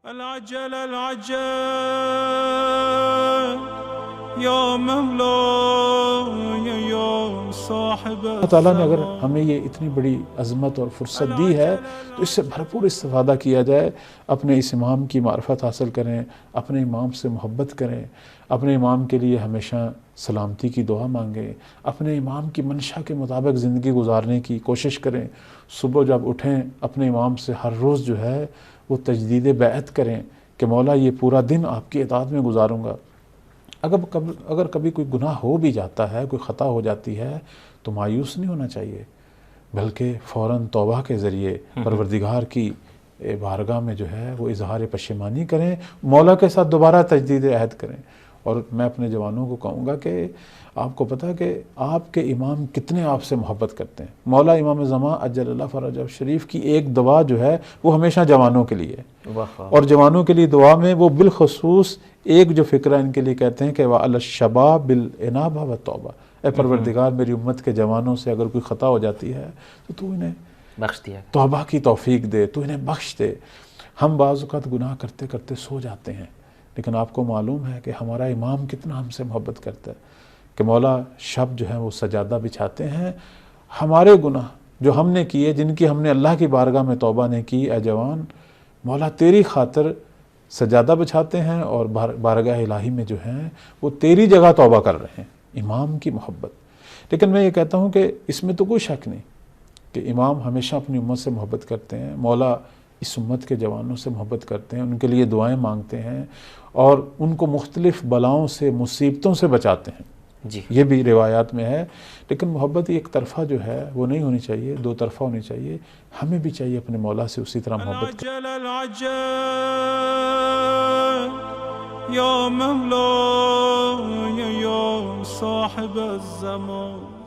العجل العجل یا مولا یا صاحب اللہ تعالیٰ نے اگر ہمیں یہ اتنی بڑی عظمت اور فرصت دی ہے تو اس سے بھرپور استفادہ کیا جائے. اپنے اس امام کی معرفت حاصل کریں، اپنے امام سے محبت کریں، اپنے امام کے لیے ہمیشہ سلامتی کی دعا مانگیں، اپنے امام کی منشا کے مطابق زندگی گزارنے کی کوشش کریں. صبح جب اٹھیں اپنے امام سے ہر روز جو ہے وہ تجدید بیعت کریں کہ مولا یہ پورا دن آپ کی اطاعت میں گزاروں گا. اگر کبھی کوئی گناہ ہو بھی جاتا ہے، کوئی خطا ہو جاتی ہے تو مایوس نہیں ہونا چاہیے، بلکہ فوراً توبہ کے ذریعے پروردگار کی بارگاہ میں جو ہے وہ اظہار پشیمانی کریں، مولا کے ساتھ دوبارہ تجدید عہد کریں. اور میں اپنے جوانوں کو کہوں گا کہ آپ کو پتہ کہ آپ کے امام کتنے آپ سے محبت کرتے ہیں. مولا امام زمان عجل اللہ فرجہ شریف کی ایک دعا جو ہے وہ ہمیشہ جوانوں کے لیے ہے، اور جوانوں کے لیے دعا میں وہ بالخصوص ایک جو فکرہ ان کے لیے کہتے ہیں کہ وَعَلَى الشَّبَابِ بِالْإِنَابَةِ وَالتَّوْبَةِ، اے پروردگار میری امت کے جوانوں سے اگر کوئی خطا ہو جاتی ہے تو انہیں بخش دیا، توبہ کی توفیق دے، تو انہیں بخش دے. ہم بعض اوقات گناہ کرتے کرتے سو جاتے ہیں، لیکن آپ کو معلوم ہے کہ ہمارا امام کتنا ہم سے محبت کرتا ہے کہ مولا شب جو ہے وہ سجادہ بچھاتے ہیں. ہمارے گناہ جو ہم نے کیے، جن کی ہم نے اللہ کی بارگاہ میں توبہ نہیں کی، اے جوان مولا تیری خاطر سجادہ بچھاتے ہیں اور بارگاہ الہی میں جو ہیں وہ تیری جگہ توبہ کر رہے ہیں. امام کی محبت. لیکن میں یہ کہتا ہوں کہ اس میں تو کوئی شک نہیں کہ امام ہمیشہ اپنی امت سے محبت کرتے ہیں. مولا اس امت کے جوانوں سے محبت کرتے ہیں، ان کے لیے دعائیں مانگتے ہیں اور ان کو مختلف بلاؤں سے، مصیبتوں سے بچاتے ہیں. جی یہ بھی روایات میں ہے. لیکن محبت ایک طرفہ جو ہے وہ نہیں ہونی چاہیے، دو طرفہ ہونی چاہیے. ہمیں بھی چاہیے اپنے مولا سے اسی طرح محبت کریں. العجل العجل یا مولا یا صاحب الزمان